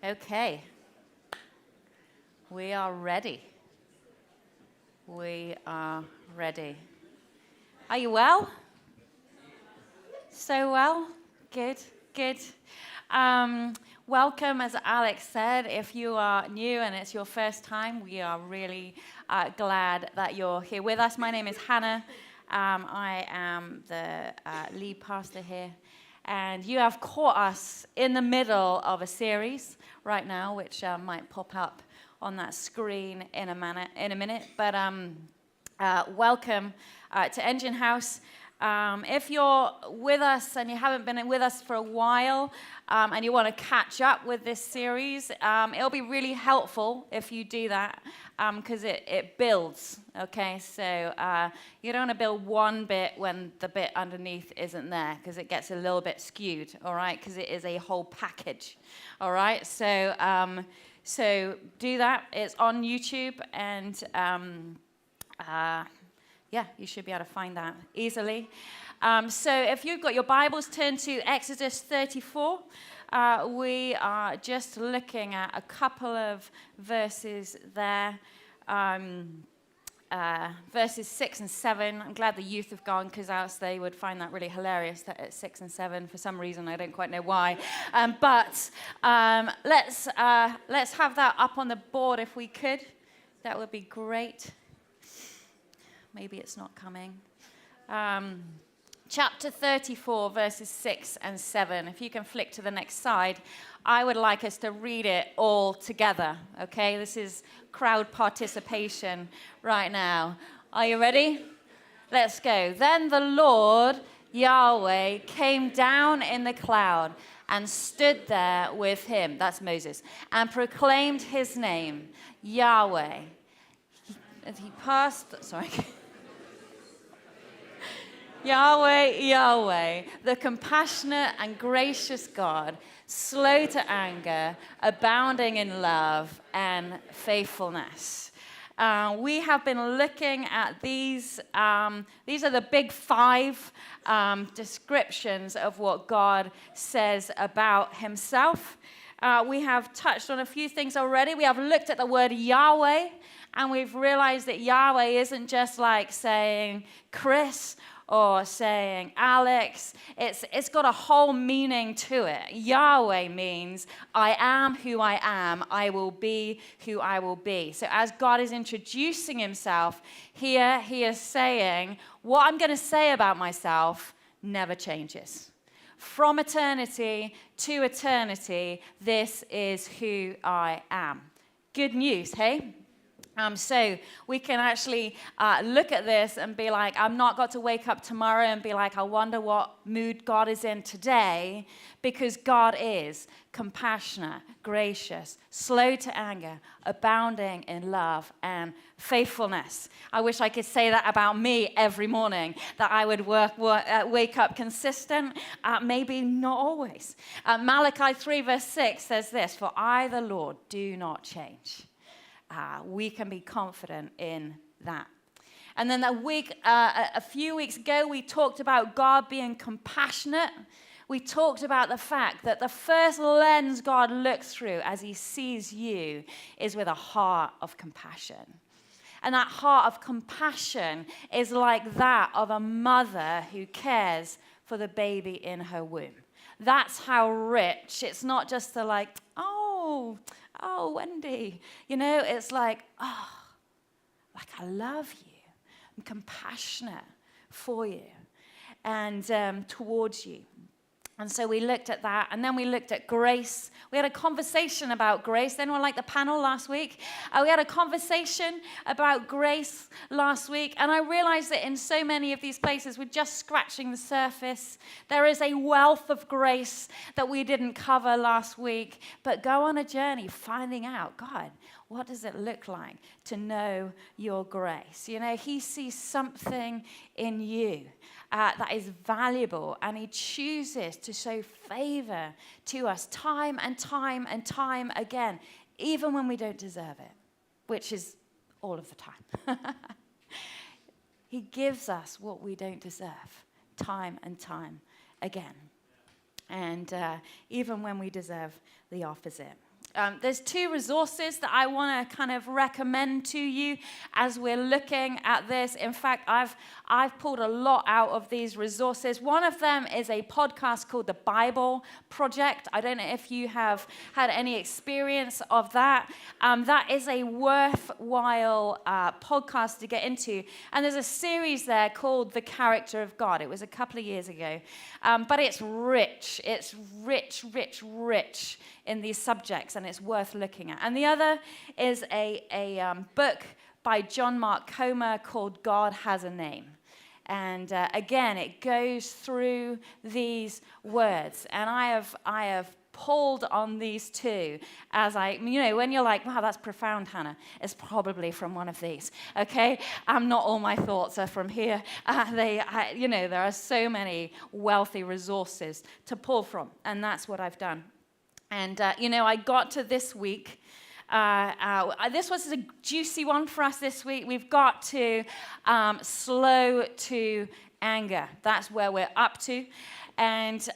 Okay. We are ready. We are ready. Are you well? So well? Good, good. Welcome, as Alex said. If you are new and it's your first time, we are really glad that you're here with us. My name is Hannah. I am the lead pastor here. And you have caught us in the middle of a series right now, which might pop up on that screen in a minute. But welcome to Engine House. If you're with us and you haven't been with us for a while and you want to catch up with this series, it'll be really helpful if you do that because it builds, okay? So you don't want to build one bit when the bit underneath isn't there because it gets a little bit skewed, all right? Because it is a whole package, all right? So do that. It's on YouTube and... yeah, you should be able to find that easily. So if you've got your Bibles, turn to Exodus 34. We are just looking at a couple of verses there. Verses 6 and 7. I'm glad the youth have gone because else they would find that really hilarious that it's 6 and 7 for some reason. I don't quite know why. But let's have that up on the board if we could. That would be great. Maybe it's not coming. Chapter 34, verses 6 and 7. If you can flick to the next slide, I would like us to read it all together, okay? This is crowd participation right now. Are you ready? Let's go. Then the Lord, Yahweh, came down in the cloud and stood there with him, that's Moses, and proclaimed his name, Yahweh. He passed, sorry. Yahweh, Yahweh, the compassionate and gracious God, slow to anger, abounding in love and faithfulness. We have been looking at these. These are the big 5 descriptions of what God says about himself. We have touched on a few things already. We have looked at the word Yahweh, and we've realized that Yahweh isn't just like saying Chris or saying Alex. It's got a whole meaning to it. Yahweh means I am who I am. I will be who I will be. So as God is introducing himself here, he is saying, what I'm going to say about myself never changes. From eternity to eternity, this is who I am. Good news, hey? So we can actually look at this and be like, I'm not got to wake up tomorrow and be like, I wonder what mood God is in today, because God is compassionate, gracious, slow to anger, abounding in love and faithfulness. I wish I could say that about me every morning, that I would wake up consistent. Maybe not always. Malachi 3 verse 6 says this, for I, the Lord, do not change. We can be confident in that. And then a few weeks ago, we talked about God being compassionate. We talked about the fact that the first lens God looks through as he sees you is with a heart of compassion. And that heart of compassion is like that of a mother who cares for the baby in her womb. That's how rich. It's not just the like, oh, Wendy, it's like, I love you. I'm compassionate for you and towards you. And so we looked at that, and then we looked at grace. We had a conversation about grace. Anyone like the panel last week? We had a conversation about grace last week, and I realized that in so many of these places, we're just scratching the surface. There is a wealth of grace that we didn't cover last week, but go on a journey finding out, God, what does it look like to know your grace? He sees something in you that is valuable, and he chooses to show favor to us time and time and time again, even when we don't deserve it, which is all of the time. He gives us what we don't deserve time and time again, and even when we deserve the opposite. There's two resources that I want to kind of recommend to you as we're looking at this. In fact, I've pulled a lot out of these resources. One of them is a podcast called The Bible Project. I don't know if you have had any experience of that. That is a worthwhile podcast to get into. And there's a series there called The Character of God. It was a couple of years ago. But it's rich. It's rich, rich, rich in these subjects, and it's worth looking at. And the other is a book by John Mark Comer called God Has a Name. And again, it goes through these words. And I have pulled on these two as when you're like, wow, that's profound, Hannah, it's probably from one of these, okay? Not all my thoughts are from here. There are so many wealthy resources to pull from, and that's what I've done. And, I got to this week. This was a juicy one for us this week. We've got to slow to anger. That's where we're up to. And,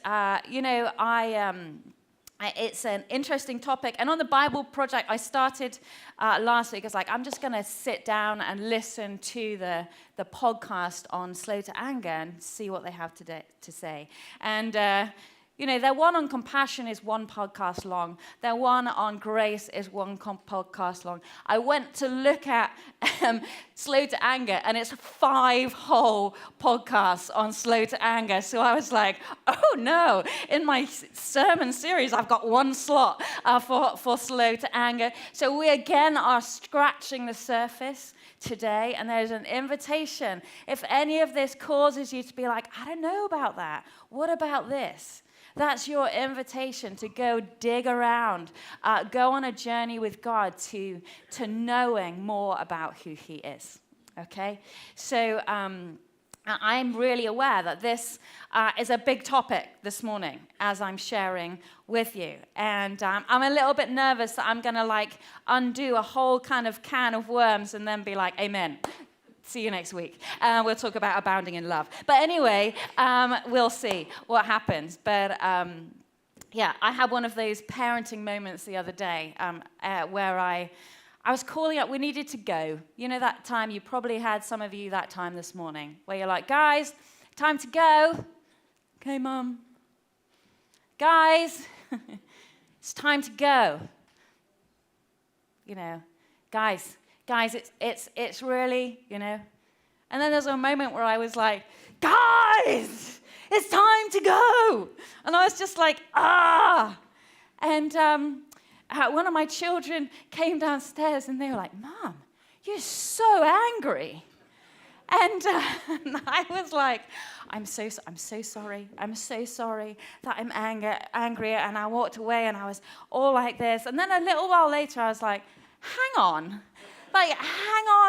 it's an interesting topic. And on the Bible Project, I started last week. I was like, I'm just going to sit down and listen to the podcast on slow to anger and see what they have to say. And their one on compassion is one podcast long. Their one on grace is one podcast long. I went to look at slow to anger, and it's 5 whole podcasts on slow to anger. So I was like, oh no, in my sermon series, I've got one slot for slow to anger. So we again are scratching the surface today, and there's an invitation. If any of this causes you to be like, I don't know about that, what about this? That's your invitation to go dig around, go on a journey with God to knowing more about who He is, okay? So I'm really aware that this is a big topic this morning as I'm sharing with you. And I'm a little bit nervous that I'm going to undo a whole kind of can of worms and then be like, amen. See you next week. We'll talk about abounding in love. But anyway, we'll see what happens. But I had one of those parenting moments the other day where I was calling up. We needed to go. You know that time, you probably had some of you that time this morning, where you're like, guys, time to go. Okay, Mum. Guys, it's time to go. Guys, it's really, And then there's a moment where I was like, guys, it's time to go. And I was just like, ah. And one of my children came downstairs and they were like, Mom, you're so angry. And I was like, I'm so sorry. I'm so sorry that I'm angry. And I walked away and I was all like this. And then a little while later, I was like, hang on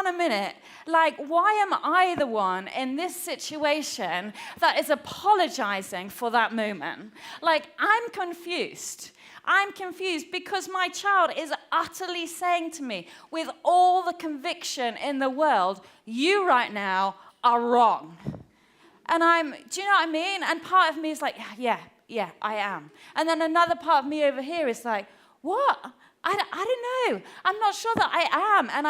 a minute. Why am I the one in this situation that is apologizing for that moment? I'm confused. I'm confused because my child is utterly saying to me, with all the conviction in the world, you right now are wrong. And do you know what I mean? And part of me is like, yeah, I am. And then another part of me over here is like, what? I don't know. I'm not sure that I am. And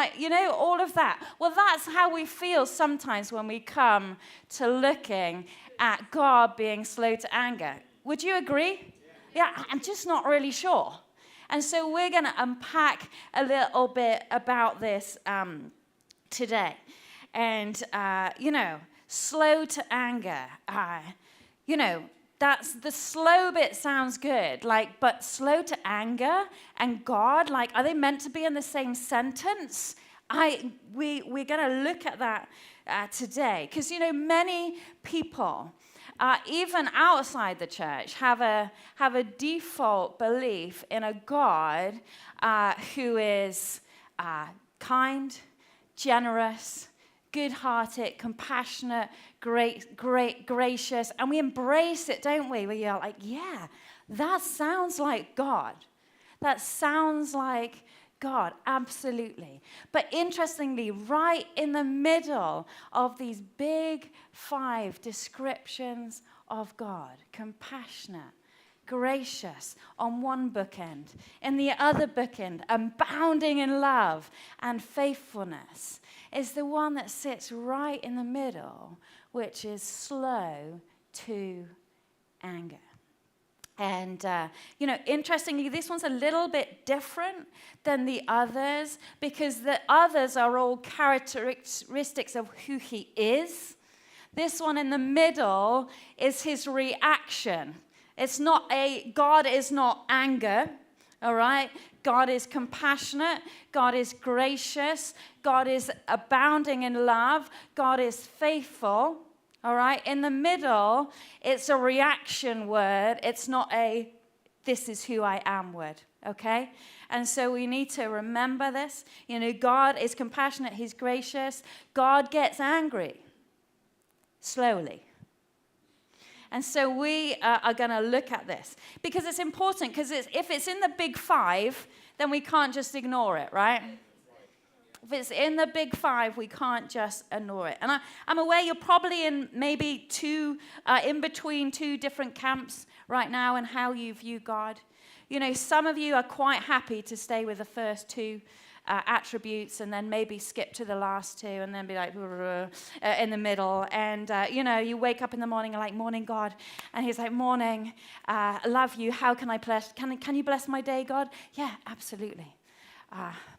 all of that. Well, that's how we feel sometimes when we come to looking at God being slow to anger. Would you agree? Yeah, I'm just not really sure. And so we're going to unpack a little bit about this today. And, slow to anger, that's the slow bit sounds good, but slow to anger and God, are they meant to be in the same sentence? We're going to look at that today. Because, many people, even outside the church, have a default belief in a God who is kind, generous, good-hearted, compassionate, great, gracious, and we embrace it, don't we? Where you're like, yeah, that sounds like God. That sounds like God, absolutely. But interestingly, right in the middle of these big 5 descriptions of God, compassionate, gracious on one bookend. In the other bookend, abounding in love and faithfulness, is the one that sits right in the middle, which is slow to anger. And, interestingly, this one's a little bit different than the others because the others are all characteristics of who he is. This one in the middle is his reaction. God is not anger, all right? God is compassionate. God is gracious. God is abounding in love. God is faithful, all right? In the middle, it's a reaction word. It's not a this is who I am word, okay? And so we need to remember this. God is compassionate. He's gracious. God gets angry slowly. And so we are going to look at this because it's important because if it's in the big five, then we can't just ignore it, right? If it's in the big five, we can't just ignore it. And I'm aware you're probably in maybe in between two different camps right now in how you view God. Some of you are quite happy to stay with the first two attributes and then maybe skip to the last two and then be like in the middle. And, you wake up in the morning and like, morning, God. And he's like, morning, I love you. How can I bless? Can you bless my day, God? Yeah, absolutely.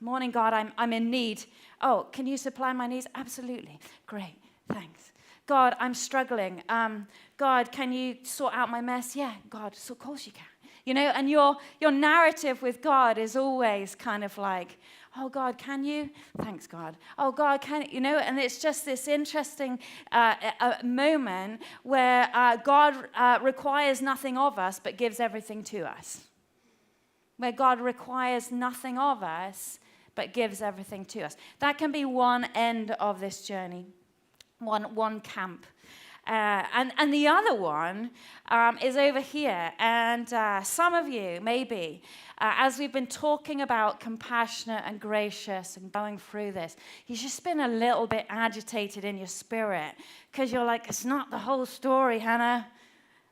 Morning, God, I'm in need. Oh, can you supply my needs? Absolutely. Great, thanks. God, I'm struggling. God, can you sort out my mess? Yeah, God, so of course you can. And your narrative with God is always kind of like, oh, God, can you? Thanks, God. Oh, God, can you? And it's just this interesting moment where God requires nothing of us but gives everything to us. Where God requires nothing of us but gives everything to us. That can be one end of this journey, one camp. And the other one is over here. And some of you, maybe, as we've been talking about compassionate and gracious and going through this, you've just been a little bit agitated in your spirit because you're like, it's not the whole story, Hannah.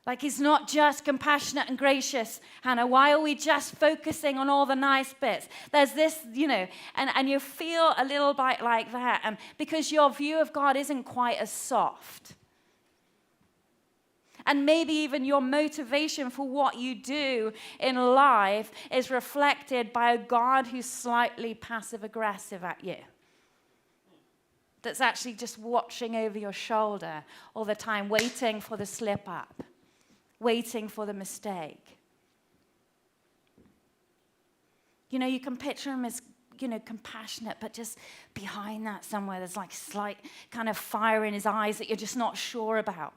Like, he's not just compassionate and gracious, Hannah. Why are we just focusing on all the nice bits? There's this, and you feel a little bit like that because your view of God isn't quite as soft. And maybe even your motivation for what you do in life is reflected by a God who's slightly passive-aggressive at you. That's actually just watching over your shoulder all the time, waiting for the slip-up, waiting for the mistake. You can picture him as, compassionate, but just behind that somewhere there's like slight kind of fire in his eyes that you're just not sure about.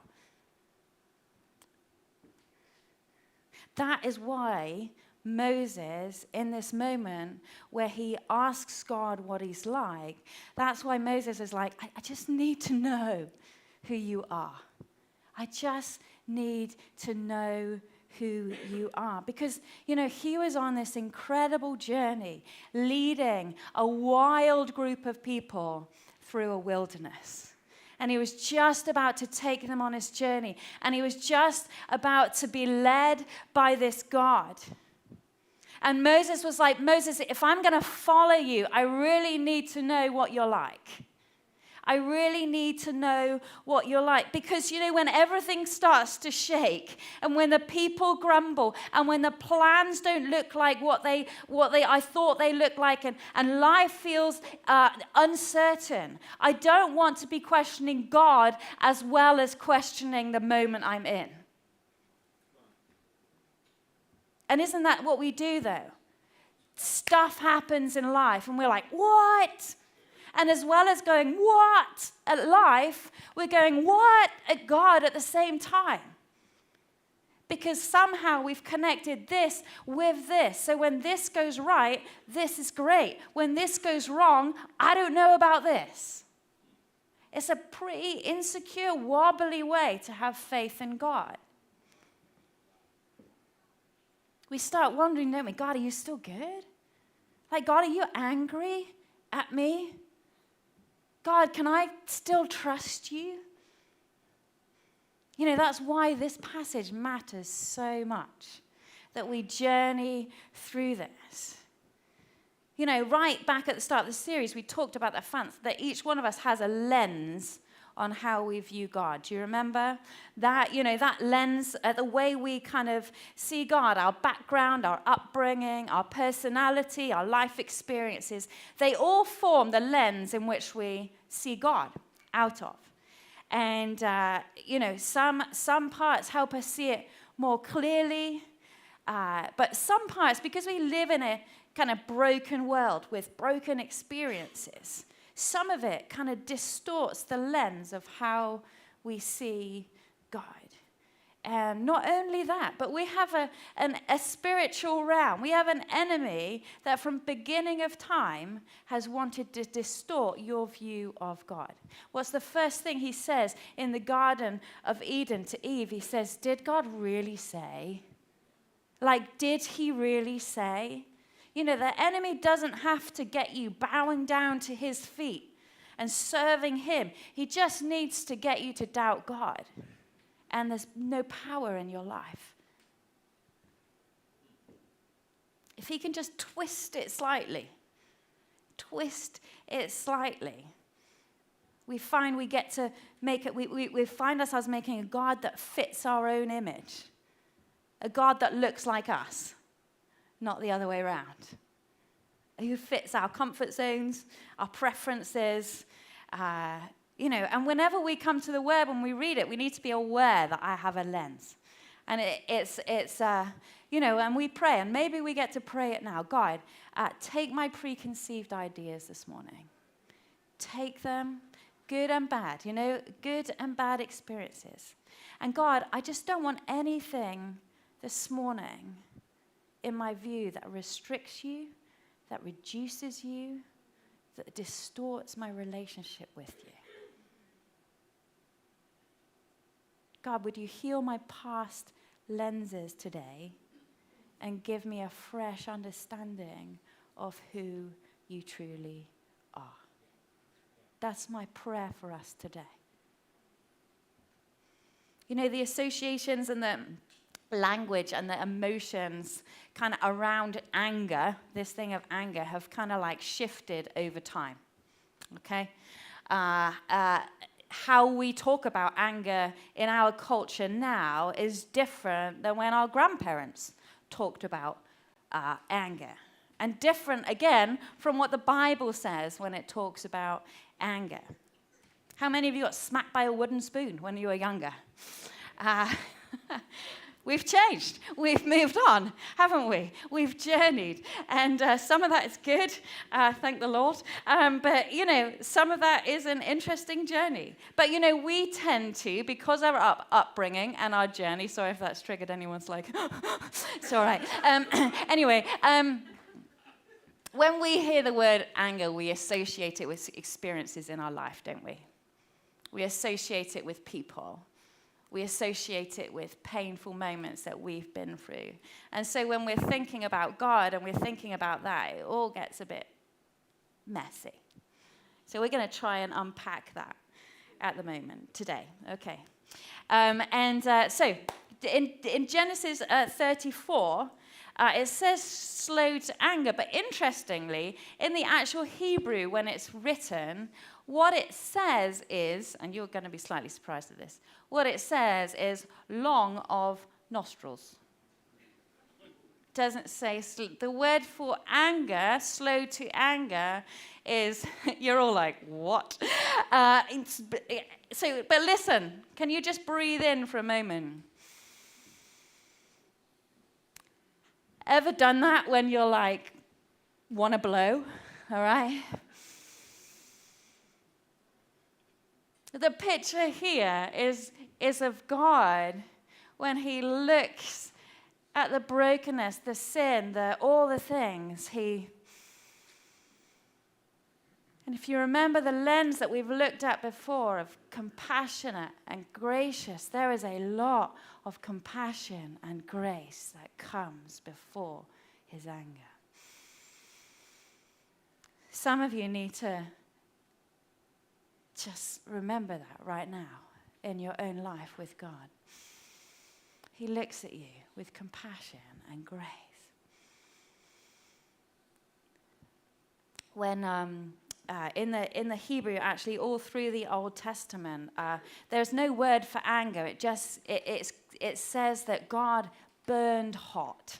That is why Moses, in this moment where he asks God what he's like, that's why Moses is like, I just need to know who you are. I just need to know who you are. Because, he was on this incredible journey, leading a wild group of people through a wilderness. And he was just about to take them on his journey. And he was just about to be led by this God. And Moses was like, Moses, if I'm going to follow you, I really need to know what you're like. I really need to know what you're like. Because, when everything starts to shake and when the people grumble and when the plans don't look like what I thought they looked like and life feels uncertain, I don't want to be questioning God as well as questioning the moment I'm in. And isn't that what we do, though? Stuff happens in life and we're like, what? And as well as going, what at life, we're going, what at God at the same time. Because somehow we've connected this with this. So when this goes right, this is great. When this goes wrong, I don't know about this. It's a pretty insecure, wobbly way to have faith in God. We start wondering, don't we, God, are you still good? Like, God, are you angry at me? God, can I still trust you? That's why this passage matters so much. that we journey through this. You know, right back at the start of the series, we talked about that each one of us has a lens on how we view God. Do you remember that? You know, that lens, the way we kind of see God, our background, our upbringing, our personality, our life experiences, they all form the lens in which we see God out of. And, you know, some parts help us see it more clearly, but some parts, because we live in a kind of broken world with broken experiences, some of it kind of distorts the lens of how we see God. And not only that, but we have a spiritual realm. We have an enemy that from beginning of time has wanted to distort your view of God. What's the first thing he says in the Garden of Eden to Eve? He says, did God really say? Like, did he really say? You know, the enemy doesn't have to get you bowing down to his feet and serving him. He just needs to get you to doubt God. And there's no power in your life. If he can just twist it slightly, we find we get to make it, we find ourselves making a God that fits our own image. A God that looks like us. Not the other way around. Who fits our comfort zones, our preferences, you know, and whenever we come to the word, when we read it, we need to be aware that I have a lens. And it's you know, and we pray, and maybe we get to pray it now. God, take my preconceived ideas this morning. Take them, good and bad, you know, good and bad experiences. And God, I just don't want anything this morning in my view that restricts you, that reduces you, that distorts my relationship with you. God, would you heal my past lenses today and give me a fresh understanding of who you truly are? That's my prayer for us today. You know, the associations and the language and the emotions kind of around anger, this thing of anger, have kind of like shifted over time, okay? How we talk about anger in our culture now is different than when our grandparents talked about anger. And different, again, from what the Bible says when it talks about anger. How many of you got smacked by a wooden spoon when you were younger? We've changed. We've moved on, haven't we? We've journeyed. And some of that is good, thank the Lord. But, you know, some of that is an interesting journey. But, you know, we tend to, because of our upbringing and our journey, sorry if that's triggered anyone's like, it's all right. Anyway, when we hear the word anger, we associate it with experiences in our life, don't we? We associate it with people. We associate it with painful moments that we've been through. And so when we're thinking about God and we're thinking about that, it all gets a bit messy. So we're going to try and unpack that at the moment, today. Okay. So in Genesis 34, it says slow to anger. But interestingly, in the actual Hebrew, when it's written, what it says is, and you're going to be slightly surprised at this, what it says is long of nostrils. Doesn't say, the word for anger, slow to anger, is, you're all like, what? But listen, can you just breathe in for a moment? Ever done that when you're like, want to blow, all right? The picture here is of God when he looks at the brokenness, the sin, all the things. And if you remember the lens that we've looked at before of compassionate and gracious, there is a lot of compassion and grace that comes before his anger. Some of you need to just remember that right now in your own life with God. He looks at you with compassion and grace. When in the Hebrew, actually, all through the Old Testament, there's no word for anger. It says that God burned hot.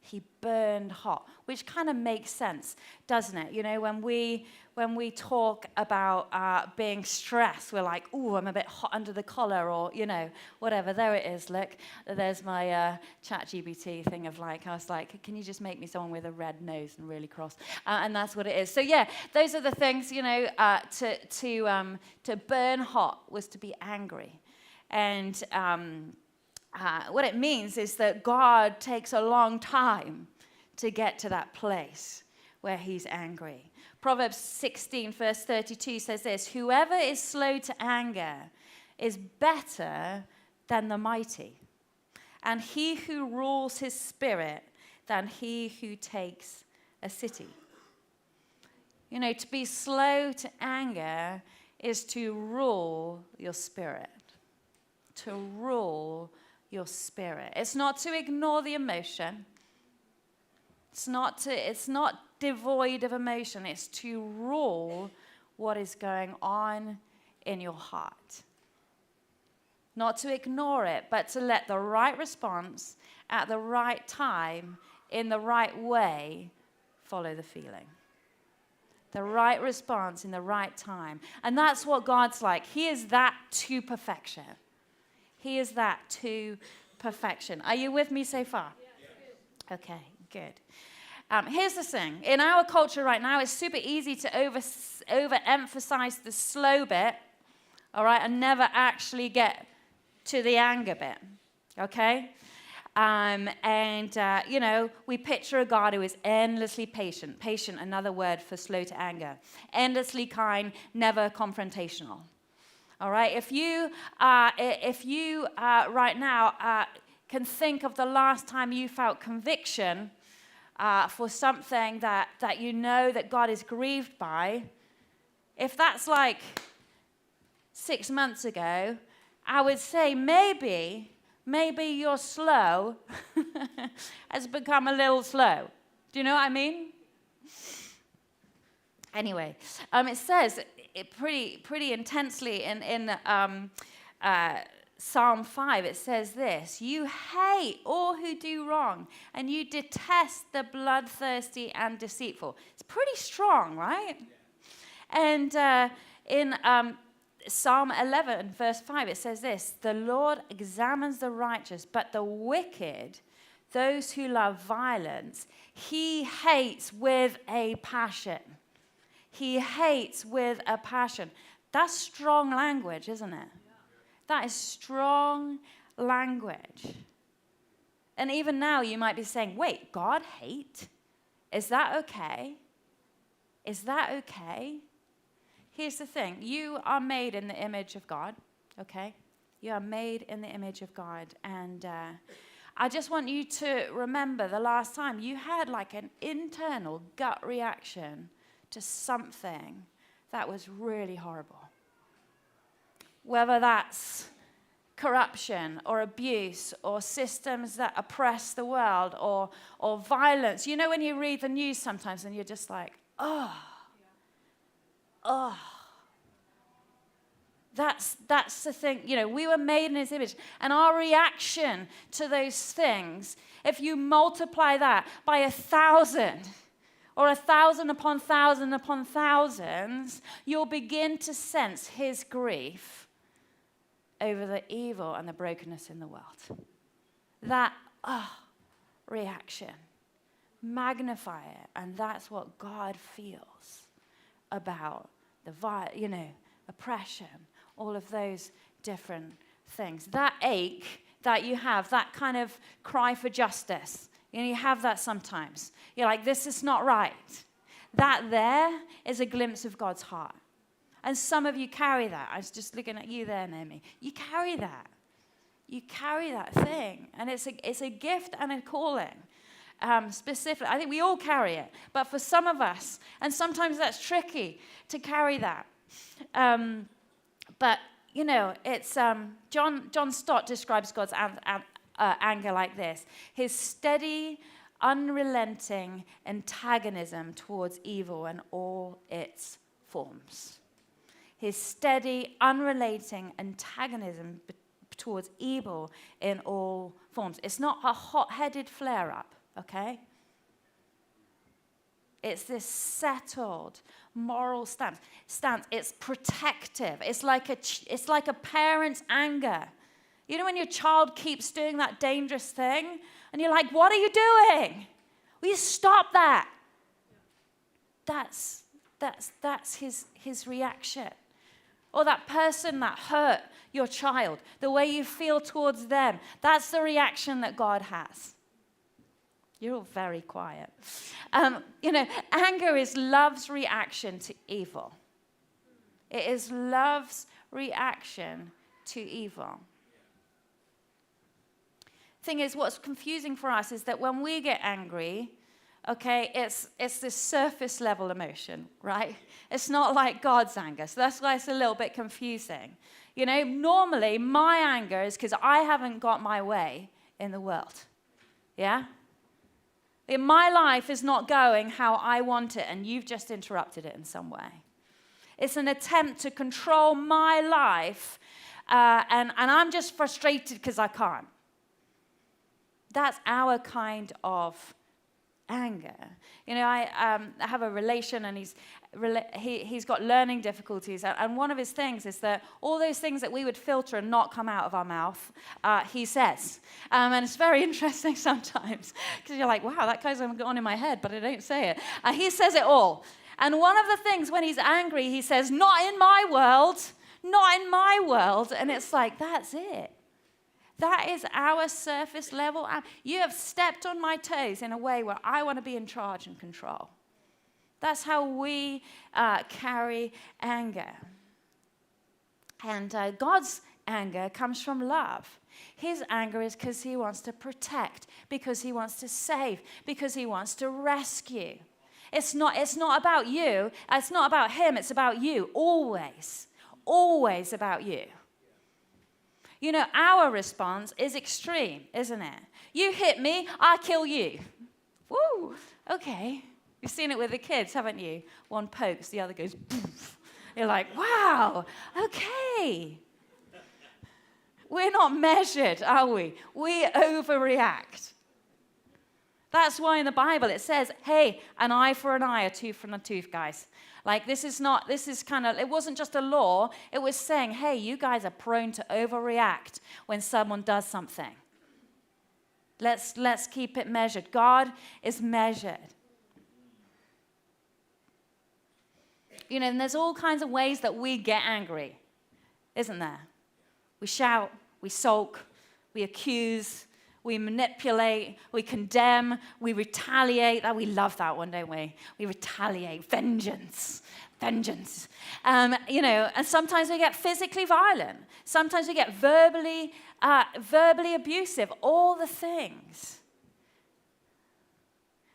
He burned hot, which kind of makes sense, doesn't it? You know, when we talk about being stressed, we're like, "Ooh, I'm a bit hot under the collar," or, you know, whatever. There it is, look. There's my ChatGPT thing of like, I was like, can you just make me someone with a red nose and really cross? And that's what it is. So yeah, those are the things, you know, to burn hot was to be angry. And what it means is that God takes a long time to get to that place where he's angry. Proverbs 16, verse 32 says this: "Whoever is slow to anger is better than the mighty, and he who rules his spirit than he who takes a city." You know, to be slow to anger is to rule your spirit. To rule your spirit. It's not to ignore the emotion. It's not devoid of emotion. It's to rule what is going on in your heart. Not to ignore it, but to let the right response at the right time, in the right way, follow the feeling. The right response in the right time. And that's what God's like. He is that to perfection. He is that to perfection. Are you with me so far? Yeah. Okay, good. Here's the thing. In our culture right now, it's super easy to overemphasize the slow bit, all right, and never actually get to the anger bit, okay? You know, we picture a God who is endlessly patient. Patient, another word for slow to anger. Endlessly kind, never confrontational. All right, if you right now can think of the last time you felt conviction for something that you know that God is grieved by, if that's like 6 months ago, I would say maybe your slow has become a little slow. Do you know what I mean? Anyway, it says pretty intensely in Psalm 5, it says this: "You hate all who do wrong, and you detest the bloodthirsty and deceitful." It's pretty strong, right? Yeah. And in Psalm 11, verse 5, it says this: "The Lord examines the righteous, but the wicked, those who love violence, he hates with a passion." He hates with a passion. That's strong language, isn't it? That is strong language. And even now you might be saying, wait, God hate? Is that okay? Is that okay? Here's the thing. You are made in the image of God, okay? You are made in the image of God. And I just want you to remember the last time you had like an internal gut reaction to something that was really horrible. Whether that's corruption or abuse or systems that oppress the world or violence. You know when you read the news sometimes and you're just like, oh. That's the thing. You know, we were made in his image. And our reaction to those things, if you multiply that by 1,000, or 1,000 upon 1,000 upon thousands, you'll begin to sense his grief over the evil and the brokenness in the world. That reaction. Magnify it. And that's what God feels about the oppression, all of those different things. That ache that you have, that kind of cry for justice, you have that sometimes. You're like, this is not right. That there is a glimpse of God's heart. And some of you carry that. I was just looking at you there, Naomi. You carry that. You carry that thing. And it's a gift and a calling. Specifically, I think we all carry it. But for some of us, and sometimes that's tricky to carry that. But, you know, it's John Stott describes God's anger like this: his steady, unrelenting antagonism towards evil and all its forms. His steady, unrelenting antagonism towards evil in all forms. It's not a hot-headed flare-up, okay? It's this settled moral stance. It's protective. It's like a parent's anger. You know when your child keeps doing that dangerous thing, and you're like, "What are you doing? Will you stop that?" That's his reaction. Or that person that hurt your child, the way you feel towards them, that's the reaction that God has. You're all very quiet. Anger is love's reaction to evil. It is love's reaction to evil. Thing is, what's confusing for us is that when we get angry, okay, it's this surface level emotion, right? It's not like God's anger. So that's why it's a little bit confusing. Normally my anger is because I haven't got my way in the world. Yeah? My life is not going how I want it, and you've just interrupted it in some way. It's an attempt to control my life, and I'm just frustrated because I can't. That's our kind of anger. I have a relation, and he's got learning difficulties, and one of his things is that all those things that we would filter and not come out of our mouth, he says. And it's very interesting sometimes, because you're like, wow, that goes on in my head, but I don't say it. He says it all. And one of the things when he's angry, he says, "Not in my world, not in my world." And it's like, that's it. That is our surface level. You have stepped on my toes in a way where I want to be in charge and control. That's how we carry anger. And God's anger comes from love. His anger is because he wants to protect, because he wants to save, because he wants to rescue. It's not about you. It's not about him. It's about you. Always. Always about you. Our response is extreme, isn't it? You hit me, I kill you. Woo, okay. You've seen it with the kids, haven't you? One pokes, the other goes, poof. You're like, wow, okay. We're not measured, are we? We overreact. That's why in the Bible it says, hey, an eye for an eye, a tooth for a tooth, guys. Like, it wasn't just a law. It was saying, hey, you guys are prone to overreact when someone does something. Let's keep it measured. God is measured. And there's all kinds of ways that we get angry, isn't there? We shout, we sulk, we accuse, we manipulate, we condemn, we retaliate. We love that one, don't we? We retaliate, vengeance. And sometimes we get physically violent. Sometimes we get verbally abusive, all the things.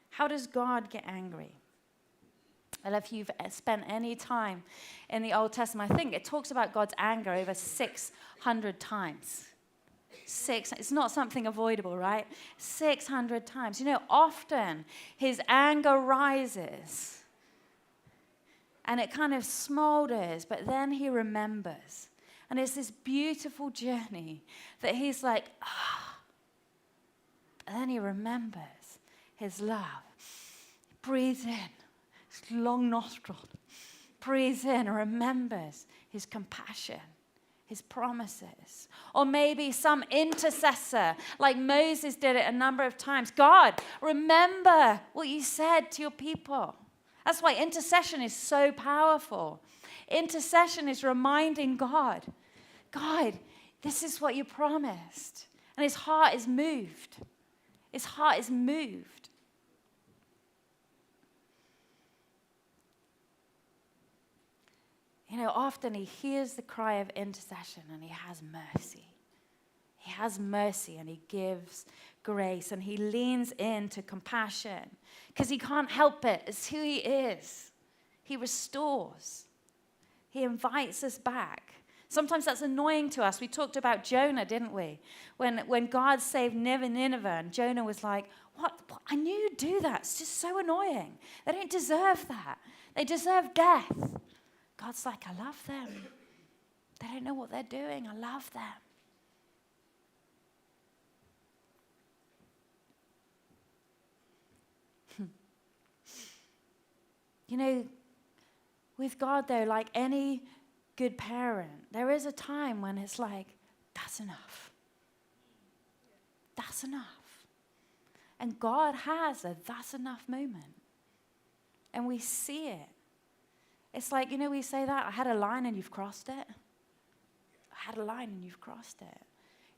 How does God get angry? Well, if you've spent any time in the Old Testament, I think it talks about God's anger over 600 times. It's not something avoidable, right? 600 times. Often his anger rises and it kind of smolders, but then he remembers. And it's this beautiful journey that he's like, and then he remembers his love. He breathes in, his long nostril, breathes in and remembers his compassion, his promises. Or maybe some intercessor, like Moses did it a number of times. God, remember what you said to your people. That's why intercession is so powerful. Intercession is reminding God, this is what you promised. And his heart is moved. His heart is moved. Often he hears the cry of intercession and he has mercy. He has mercy and he gives grace and he leans into compassion because he can't help it. It's who he is. He restores. He invites us back. Sometimes that's annoying to us. We talked about Jonah, didn't we? When God saved Nineveh, and Jonah was like, what? I knew you'd do that. It's just so annoying. They don't deserve that. They deserve death. God's like, I love them. They don't know what they're doing. I love them. You know, with God, though, like any good parent, there is a time when it's like, that's enough. That's enough. And God has a that's enough moment. And we see it. It's like, you know, we say that, I had a line and you've crossed it. I had a line and you've crossed it.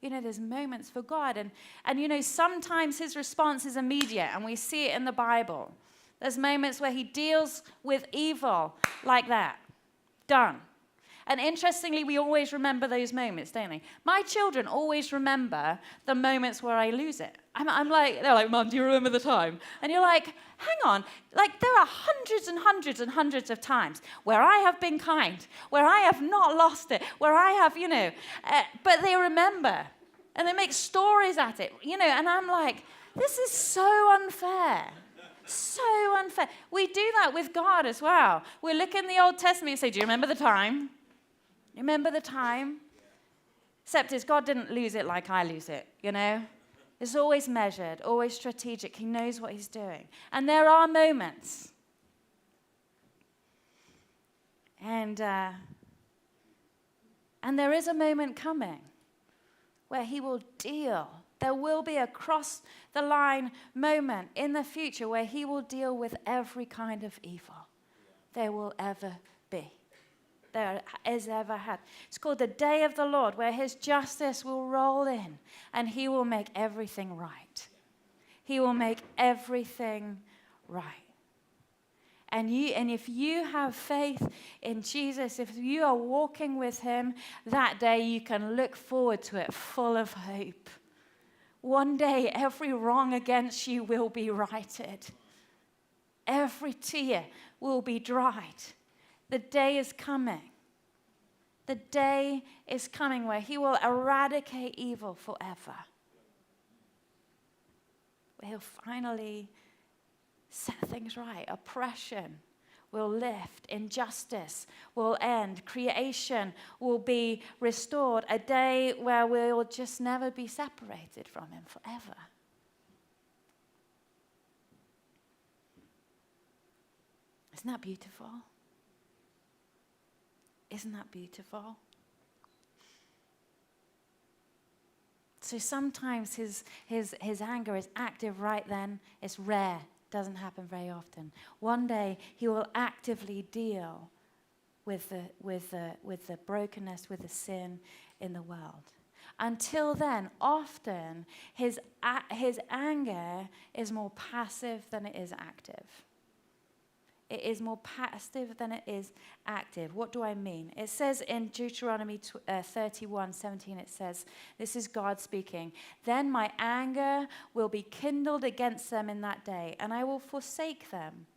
You know, there's moments for God. And you know, sometimes his response is immediate, and we see it in the Bible. There's moments where he deals with evil like that. Done. And interestingly, we always remember those moments, don't they? My children always remember the moments where I lose it. I'm like, they're like, Mum, do you remember the time? And you're like, hang on. Like, there are hundreds and hundreds and hundreds of times where I have been kind, where I have not lost it, where I have, you know, but they remember. And they make stories at it, you know, and I'm like, this is so unfair. So unfair. We do that with God as well. We look in the Old Testament and say, do you remember the time? You remember the time? Except is God didn't lose it like I lose it, you know? It's always measured, always strategic. He knows what he's doing. And there are moments. And there is a moment coming where he will deal. There will be a cross-the-line moment in the future where he will deal with every kind of evil there will ever be, there is ever had. It's called the day of the Lord, where his justice will roll in and he will make everything right. He will make everything right. And if you have faith in Jesus, if you are walking with him, that day you can look forward to it full of hope. One day, every wrong against you will be righted. Every tear will be dried. The day is coming. The day is coming where he will eradicate evil forever. Where he'll finally set things right. Oppression will lift. Injustice will end. Creation will be restored. A day where we'll just never be separated from him forever. Isn't that beautiful? Isn't that beautiful? So sometimes his anger is active right then. It's rare. Doesn't happen very often. One day he will actively deal with the brokenness, with the sin in the world. Until then, often his anger is more passive than it is active. It is more passive than it is active. What do I mean? It says in Deuteronomy 31:17, it says, this is God speaking, then my anger will be kindled against them in that day, and I will forsake them,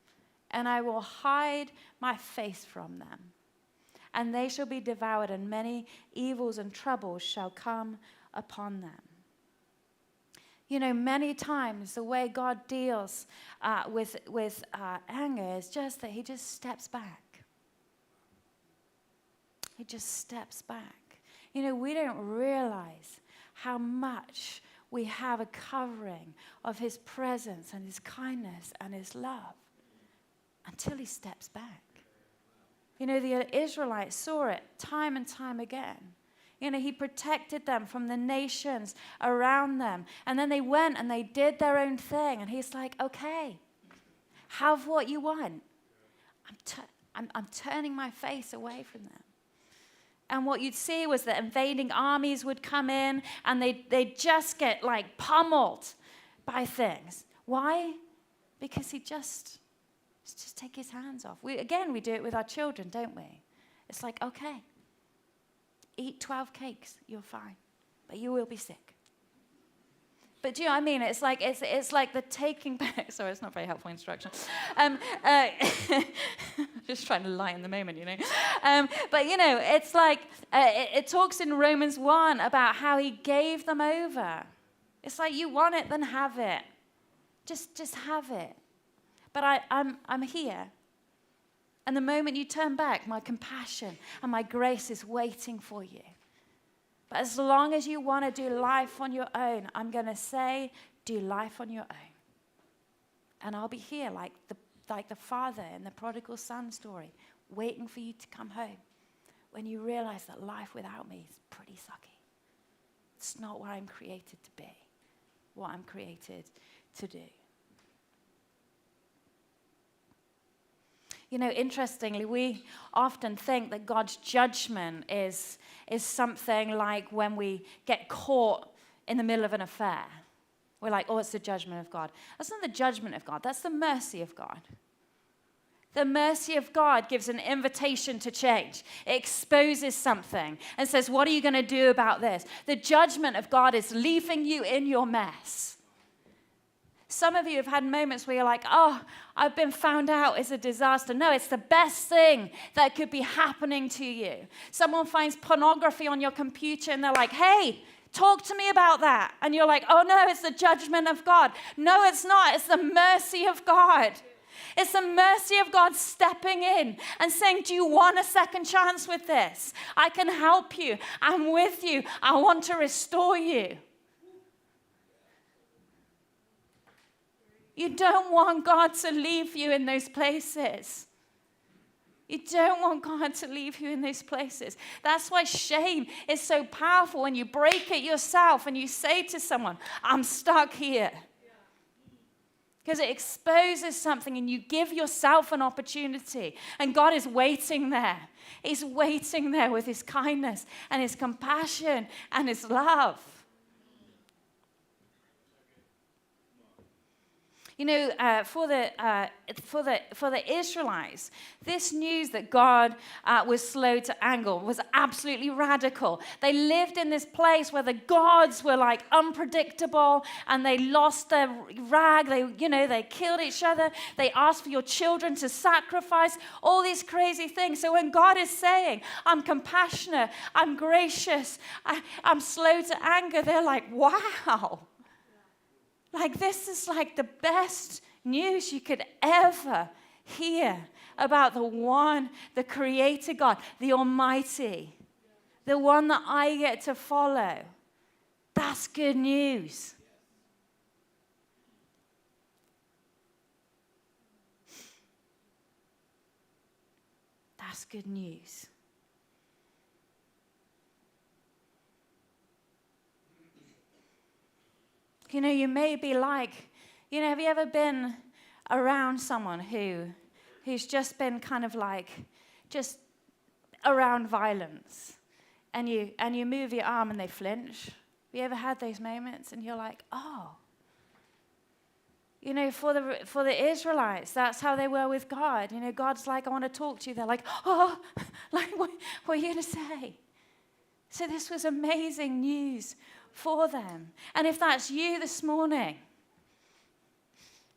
and I will hide my face from them. And they shall be devoured, and many evils and troubles shall come upon them. You know, many times the way God deals with anger is just that he just steps back. He just steps back. You know, we don't realize how much we have a covering of his presence and his kindness and his love until he steps back. You know, the Israelites saw it time and time again. You know, he protected them from the nations around them. And then they went and they did their own thing. And he's like, okay, have what you want. I'm turning my face away from them. And what you'd see was that invading armies would come in and they'd just get like pummeled by things. Why? Because he just take his hands off. We do it with our children, don't we? It's like, okay. Eat 12 cakes, you're fine. But you will be sick. But do you know what I mean? It's like the taking back. Sorry, it's not very helpful instruction. Just trying to lighten the moment, you know. But you know, it's like it talks in Romans 1 about how he gave them over. It's like, you want it, then have it. Just have it. But I'm here. And the moment you turn back, my compassion and my grace is waiting for you. But as long as you want to do life on your own, I'm going to say, do life on your own. And I'll be here like the father in the prodigal son story, waiting for you to come home when you realize that life without me is pretty sucky. It's not what I'm created to be, what I'm created to do. You know, interestingly, we often think that God's judgment is something like when we get caught in the middle of an affair. We're like, oh, it's the judgment of God. That's not the judgment of God. That's the mercy of God. The mercy of God gives an invitation to change. It exposes something and says, what are you going to do about this? The judgment of God is leaving you in your mess. Some of you have had moments where you're like, oh, I've been found out, it's a disaster. No, it's the best thing that could be happening to you. Someone finds pornography on your computer and they're like, hey, talk to me about that. And you're like, oh no, it's the judgment of God. No, it's not. It's the mercy of God. It's the mercy of God stepping in and saying, do you want a second chance with this? I can help you. I'm with you. I want to restore you. You don't want God to leave you in those places. You don't want God to leave you in those places. That's why shame is so powerful when you break it yourself and you say to someone, I'm stuck here. Because it exposes something and you give yourself an opportunity. And God is waiting there. He's waiting there with his kindness and his compassion and his love. You know, for the Israelites, this news that God was slow to anger was absolutely radical. They lived in this place where the gods were like unpredictable, and they lost their rag. They killed each other. They asked for your children to sacrifice. All these crazy things. So when God is saying, "I'm compassionate, I'm gracious, I'm slow to anger," they're like, "Wow." Like, this is like the best news you could ever hear about the Creator God, the Almighty, the one that I get to follow. That's good news. That's good news. You know, you may be like, have you ever been around someone who's just been kind of like, just around violence, and you move your arm and they flinch? Have you ever had those moments? And you're like, oh. You know, for the Israelites, that's how they were with God. You know, God's like, I want to talk to you. They're like, oh, like, what are you going to say? So this was amazing news for them. And if that's you this morning,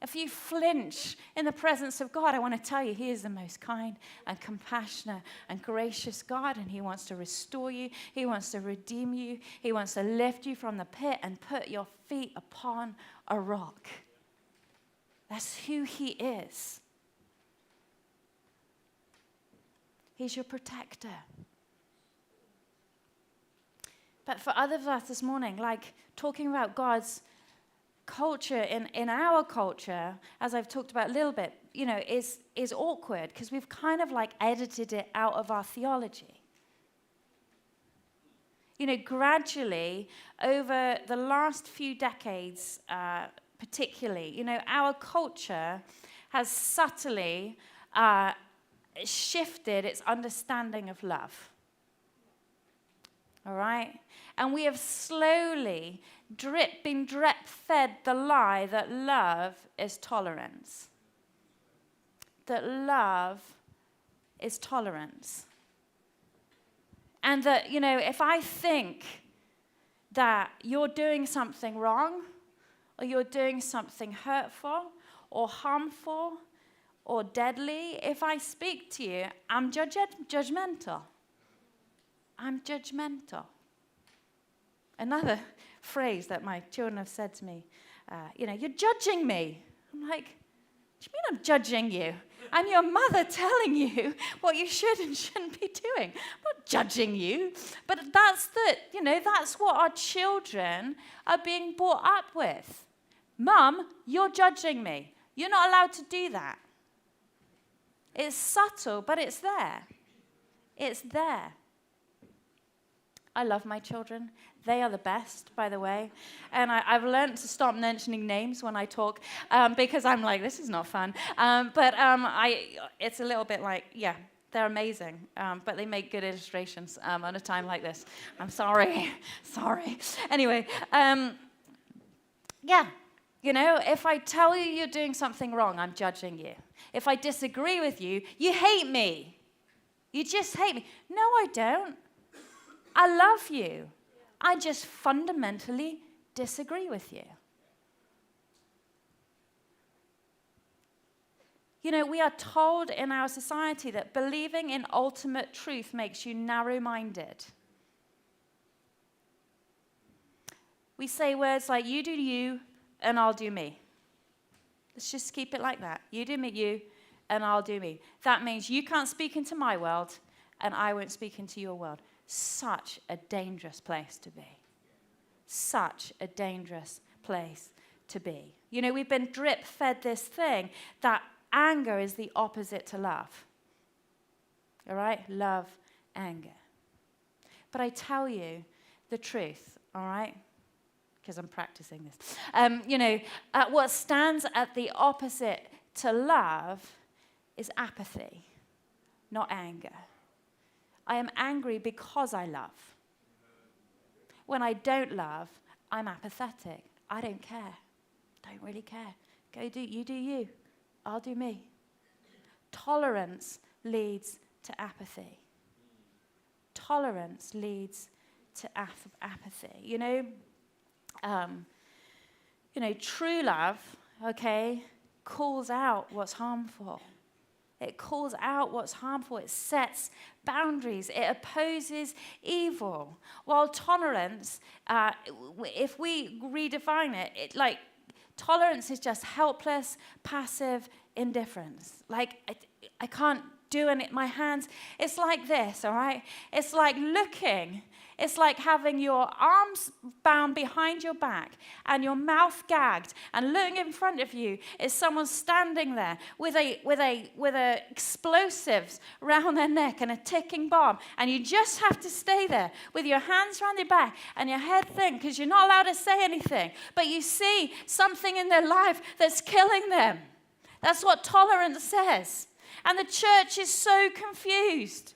if you flinch in the presence of God, I want to tell you, he is the most kind and compassionate and gracious God, and he wants to restore you. He wants to redeem you. He wants to lift you from the pit and put your feet upon a rock. That's who he is. He's your protector. But for others of us this morning, like talking about God's culture in our culture, as I've talked about a little bit, is awkward because we've kind of like edited it out of our theology. Gradually, over the last few decades, particularly, our culture has subtly shifted its understanding of love. All right? And we have slowly been drip-fed the lie that love is tolerance. That love is tolerance. And that, if I think that you're doing something wrong, or you're doing something hurtful or harmful or deadly, if I speak to you, I'm judgmental. I'm judgmental. Another phrase that my children have said to me, you're judging me. I'm like, what do you mean I'm judging you? I'm your mother telling you what you should and shouldn't be doing. I'm not judging you. But that's what our children are being brought up with. Mum, you're judging me. You're not allowed to do that. It's subtle, but it's there. It's there. I love my children. They are the best, by the way. And I've learned to stop mentioning names when I talk because I'm like, this is not fun. It's a little bit like, yeah, they're amazing. But they make good illustrations on a time like this. I'm sorry. Anyway, if I tell you you're doing something wrong, I'm judging you. If I disagree with you, you hate me. You just hate me. No, I don't. I love you. I just fundamentally disagree with you. We are told in our society that believing in ultimate truth makes you narrow-minded. We say words like, you do you, and I'll do me. Let's just keep it like that. You do me, you, and I'll do me. That means you can't speak into my world, and I won't speak into your world. Such a dangerous place to be. Such a dangerous place to be. We've been drip-fed this thing that anger is the opposite to love. All right? Love, anger. But I tell you the truth, all right? Because I'm practicing this. What stands at the opposite to love is apathy, not anger. I am angry because I love. When I don't love, I'm apathetic. I don't care. Don't really care. You do you. I'll do me. Tolerance leads to apathy. Tolerance leads to apathy. True love, calls out what's harmful. It calls out what's harmful. It sets boundaries. It opposes evil. While tolerance, if we redefine it, tolerance is just helpless, passive indifference. I can't do it. My hands, it's like this, all right? It's like looking. It's like having your arms bound behind your back and your mouth gagged, and looking in front of you is someone standing there with explosives around their neck and a ticking bomb, and you just have to stay there with your hands around your back and your head thin because you're not allowed to say anything, but you see something in their life that's killing them. That's what tolerance says. And the church is so confused.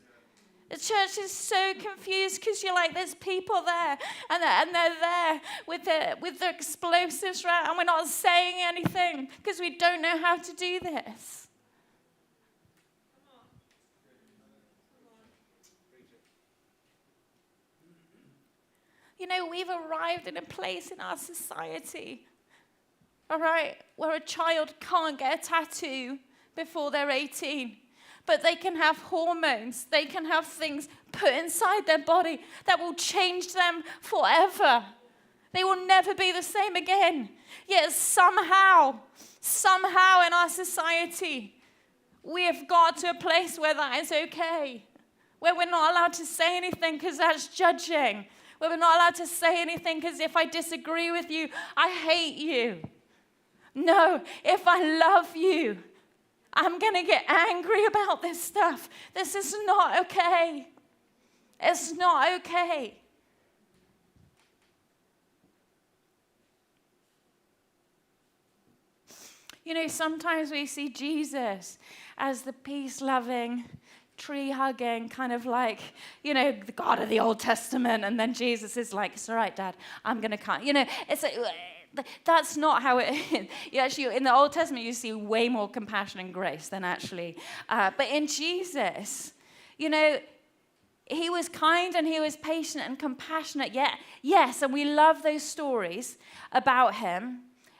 The church is so confused because you're like, there's people there, and they're there with the explosives, right? And we're not saying anything because we don't know how to do this. We've arrived in a place in our society, all right, where a child can't get a tattoo before they're 18. But they can have hormones, they can have things put inside their body that will change them forever. They will never be the same again. Yet somehow in our society, we have got to a place where that is okay. Where we're not allowed to say anything because that's judging. Where we're not allowed to say anything because if I disagree with you, I hate you. No, if I love you, I'm going to get angry about this stuff. This is not okay. It's not okay. Sometimes we see Jesus as the peace-loving, tree-hugging, kind of like, the God of the Old Testament, and then Jesus is like, it's all right, Dad, I'm going to come. It's like, that's not how it is. Actually, in the Old Testament, you see way more compassion and grace than actually. But in Jesus, he was kind and he was patient and compassionate. Yes, and we love those stories about him.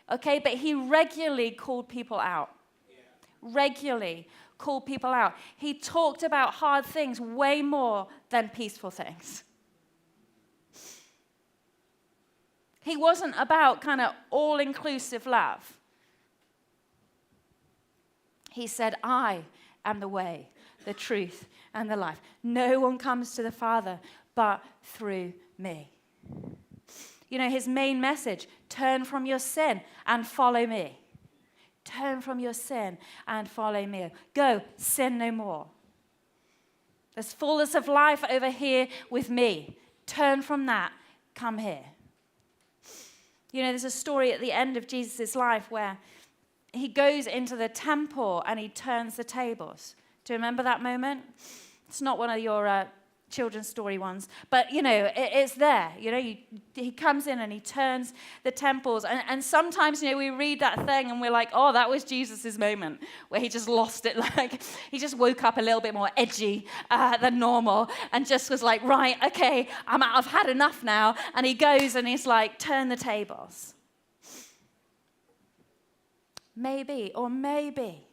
Okay, but he regularly called people out. Regularly called people out. He talked about hard things way more than peaceful things. He wasn't about kind of all-inclusive love. He said, I am the way, the truth, and the life. No one comes to the Father but through me. You know, his main message, turn from your sin and follow me. Turn from your sin and follow me. Go, sin no more. There's fullness of life over here with me. Turn from that, come here. You know, there's a story at the end of Jesus' life where he goes into the temple and he turns the tables. Do you remember that moment? It's not one of your children's story ones, but, you know, it's there. You know, he comes in and he turns the temples. And sometimes, you know, we read that thing and we're like, oh, that was Jesus' moment where he just lost it. Like, he just woke up a little bit more edgy than normal and just was like, right, okay, I've had enough now. And he goes and he's like, turn the tables. Maybe, or maybe.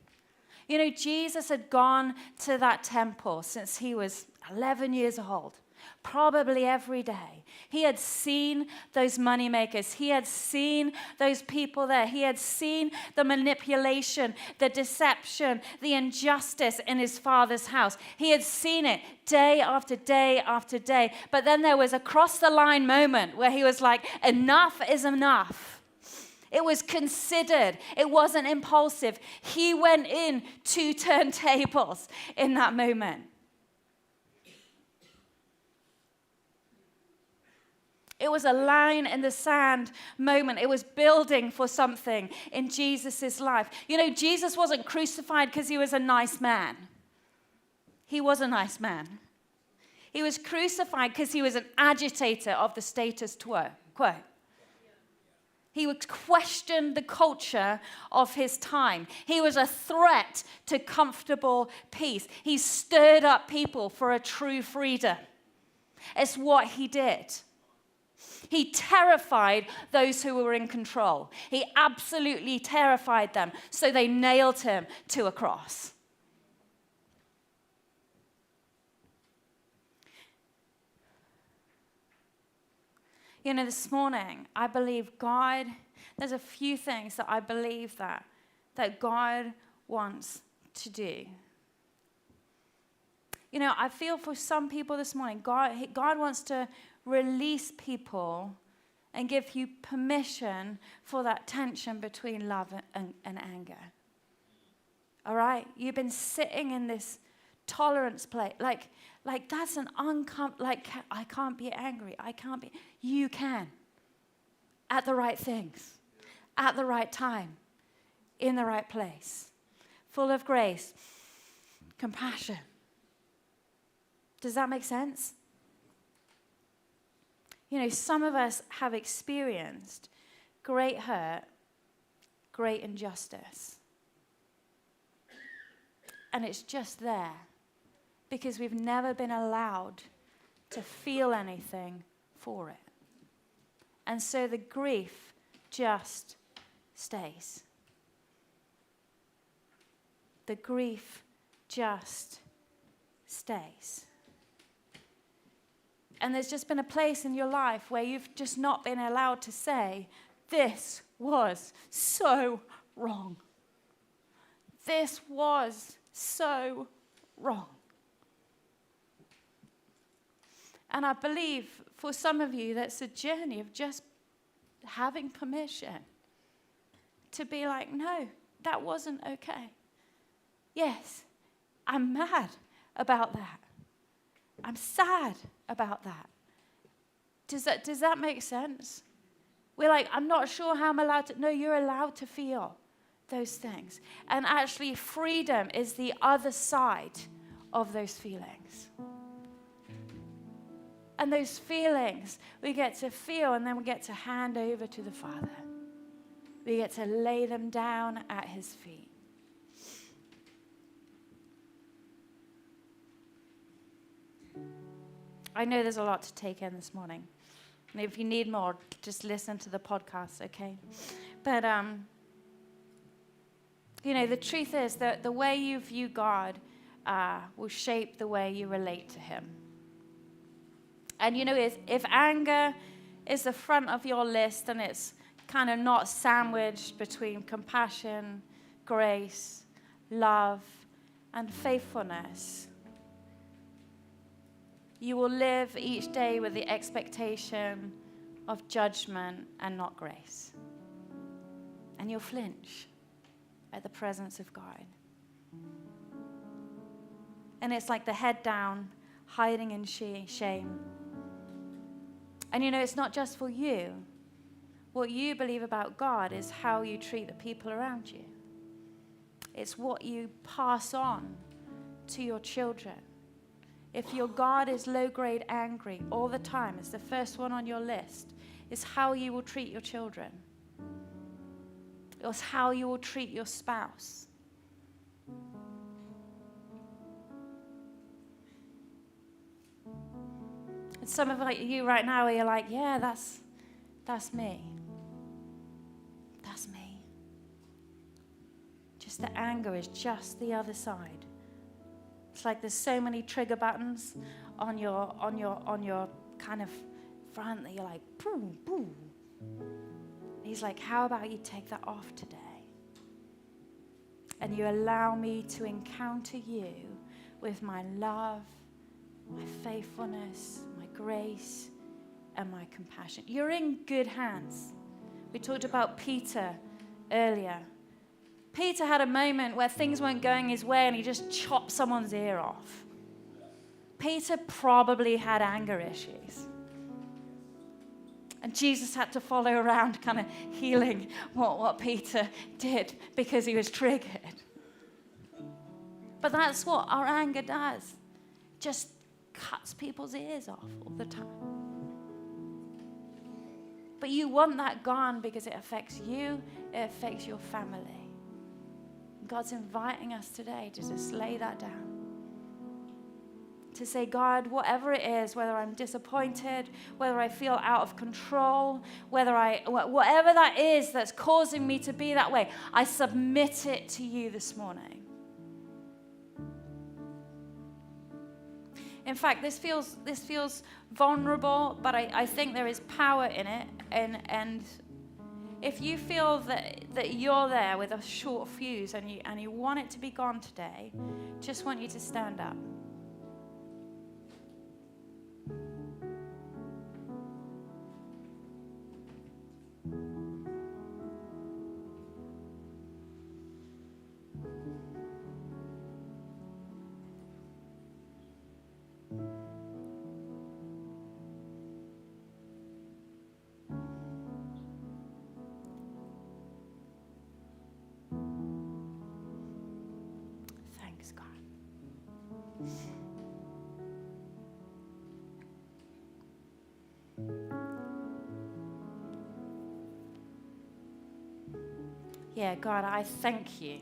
You know, Jesus had gone to that temple since he was 11 years old, probably every day. He had seen those money makers. He had seen those people there. He had seen the manipulation, the deception, the injustice in his Father's house. He had seen it day after day after day. But then there was a cross-the-line moment where he was like, enough is enough. It was considered. It wasn't impulsive. He went in to turntables in that moment. It was a line in the sand moment. It was building for something in Jesus' life. You know, Jesus wasn't crucified because he was a nice man. He was a nice man. He was crucified because he was an agitator of the status quo. He would question the culture of his time. He was a threat to comfortable peace. He stirred up people for a true freedom. It's what he did. He terrified those who were in control. He absolutely terrified them, so they nailed him to a cross. You know, this morning, I believe God, there's a few things that I believe that God wants to do. You know, I feel for some people this morning, God wants to release people and give you permission for that tension between love and anger. All right? You've been sitting in this tolerance place. Like that's an I can't be angry. You can. At the right things. At the right time. In the right place. Full of grace. Compassion. Does that make sense? You know, some of us have experienced great hurt, great injustice. And it's just there because we've never been allowed to feel anything for it. And so the grief just stays. The grief just stays. And there's just been a place in your life where you've just not been allowed to say, this was so wrong. This was so wrong. And I believe for some of you, that's a journey of just having permission to be like, no, that wasn't okay. Yes, I'm mad about that. I'm sad about that. Does that make sense? We're like, I'm not sure how I'm allowed to. No, you're allowed to feel those things. And actually, freedom is the other side of those feelings. And those feelings we get to feel, and then we get to hand over to the Father. We get to lay them down at his feet. I know there's a lot to take in this morning. And if you need more, just listen to the podcast, okay? But, the truth is that the way you view God will shape the way you relate to him. And, if anger is the front of your list and it's kind of not sandwiched between compassion, grace, love, and faithfulness, you will live each day with the expectation of judgment and not grace. And you'll flinch at the presence of God. And it's like the head down, hiding in shame. And it's not just for you. What you believe about God is how you treat the people around you. It's what you pass on to your children. If your God is low-grade angry all the time, it's the first one on your list, it's how you will treat your children. It's how you will treat your spouse. And some of you right now, you're like, yeah, that's me. That's me. Just the anger is just the other side. It's like there's so many trigger buttons on your kind of front that you're like, boom, boom. He's like, how about you take that off today? And you allow me to encounter you with my love, my faithfulness, my grace, and my compassion. You're in good hands. We talked about Peter earlier. Peter had a moment where things weren't going his way and he just chopped someone's ear off. Peter probably had anger issues. And Jesus had to follow around kind of healing what Peter did because he was triggered. But that's what our anger does. Just cuts people's ears off all the time. But you want that gone because it affects you, it affects your family. God's inviting us today to just lay that down. To say, God, whatever it is, whether I'm disappointed, whether I feel out of control, whatever that is that's causing me to be that way, I submit it to you this morning. In fact, this feels vulnerable, but I think there is power in it. And if you feel that you're there with a short fuse and you want it to be gone today, just want you to stand up. Thanks, God. Yeah, God, I thank you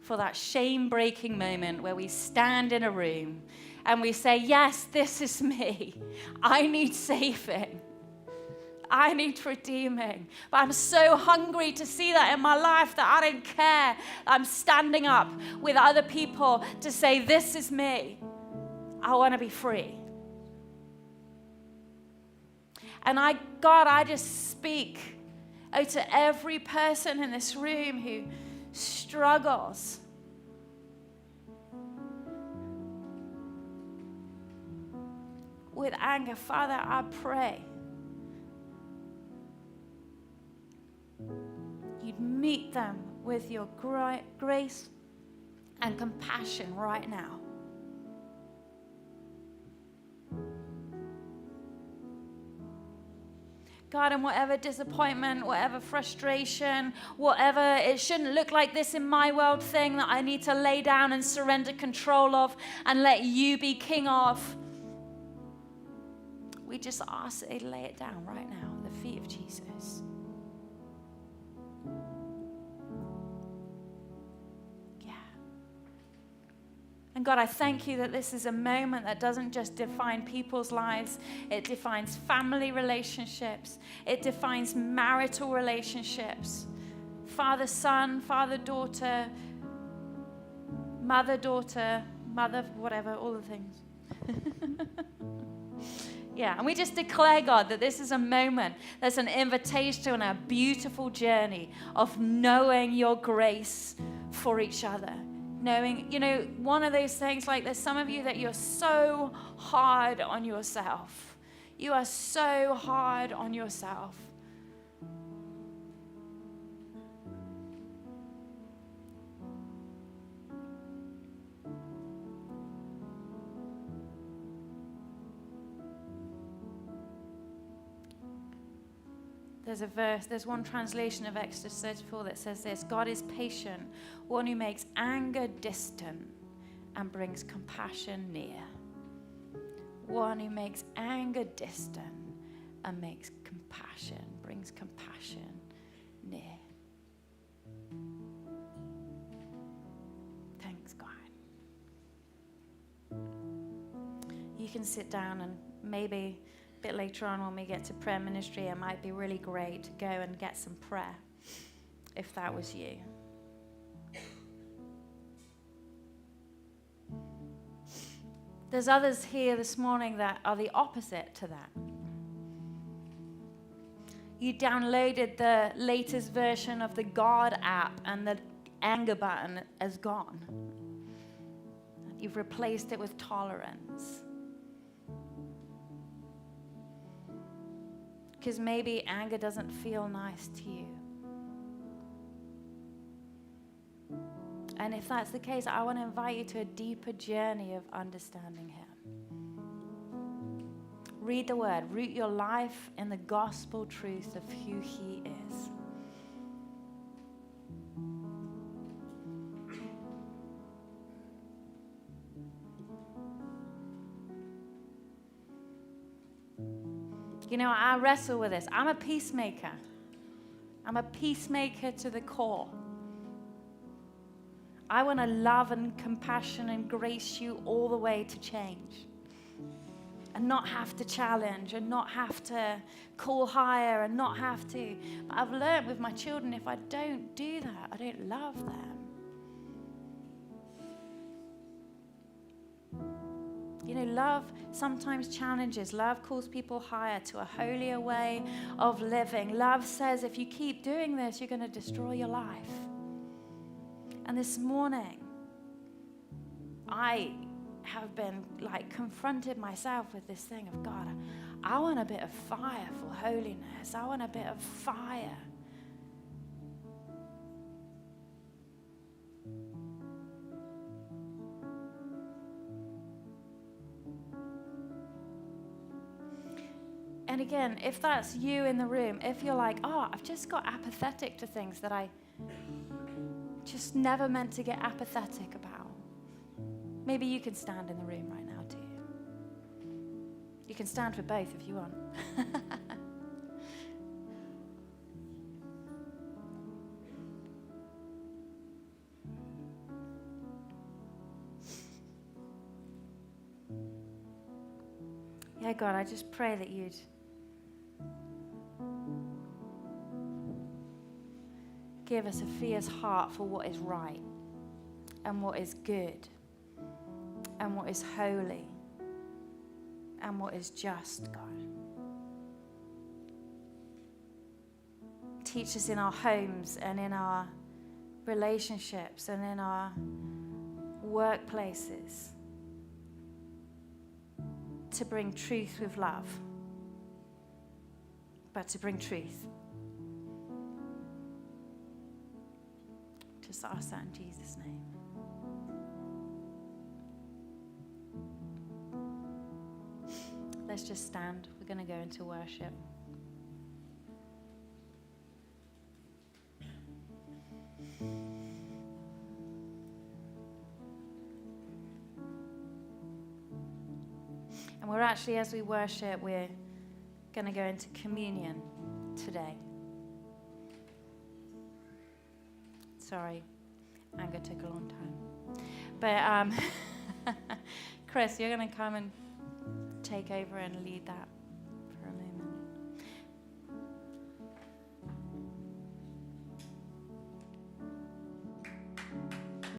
for that shame-breaking moment where we stand in a room and we say, yes, this is me. I need saving. I need redeeming. But I'm so hungry to see that in my life that I don't care. I'm standing up with other people to say, this is me. I want to be free. And God, I just speak to every person in this room who struggles with anger. Father, I pray you'd meet them with your grace and compassion right now. God, in whatever disappointment, whatever frustration, whatever it shouldn't look like this in my world thing that I need to lay down and surrender control of and let you be king of, we just ask that they lay it down right now at the feet of Jesus. And God, I thank you that this is a moment that doesn't just define people's lives, it defines family relationships, it defines marital relationships, father-son, father-daughter, mother-daughter, mother, whatever, all the things. Yeah, and we just declare, God, that this is a moment, there's an invitation and a beautiful journey of knowing your grace for each other. Knowing, one of those things, like there's some of you that you're so hard on yourself. You are so hard on yourself. There's one translation of Exodus 34 that says this: God is patient, one who makes anger distant and brings compassion near. One who makes anger distant and brings compassion near. Thanks, God. You can sit down, and maybe a bit later on when we get to prayer ministry, it might be really great to go and get some prayer, if that was you. There's others here this morning that are the opposite to that. You downloaded the latest version of the God app and the anger button is gone. You've replaced it with tolerance. Because maybe anger doesn't feel nice to you. And if that's the case, I want to invite you to a deeper journey of understanding Him. Read the Word. Root your life in the gospel truth of who He is. I wrestle with this. I'm a peacemaker. I'm a peacemaker to the core. I want to love and compassion and grace you all the way to change. And not have to challenge and not have to call higher and not have to. But I've learned with my children, if I don't do that, I don't love them. Love sometimes challenges. Love calls people higher to a holier way of living. Love says if you keep doing this, you're going to destroy your life. And this morning, I have been confronted myself with this thing of, God, I want a bit of fire for holiness. I want a bit of fire. And again, if that's you in the room, if you're like, I've just got apathetic to things that I just never meant to get apathetic about, maybe you can stand in the room right now too. You can stand for both if you want. Yeah, God, I just pray that you'd give us a fierce heart for what is right and what is good and what is holy and what is just, God. Teach us in our homes and in our relationships and in our workplaces to bring truth with love, but to bring truth. Just ask that in Jesus' name. Let's just stand. We're going to go into worship. And we're actually, as we worship, we're going to go into communion today. Sorry, anger took a long time. But Chris, you're going to come and take over and lead that.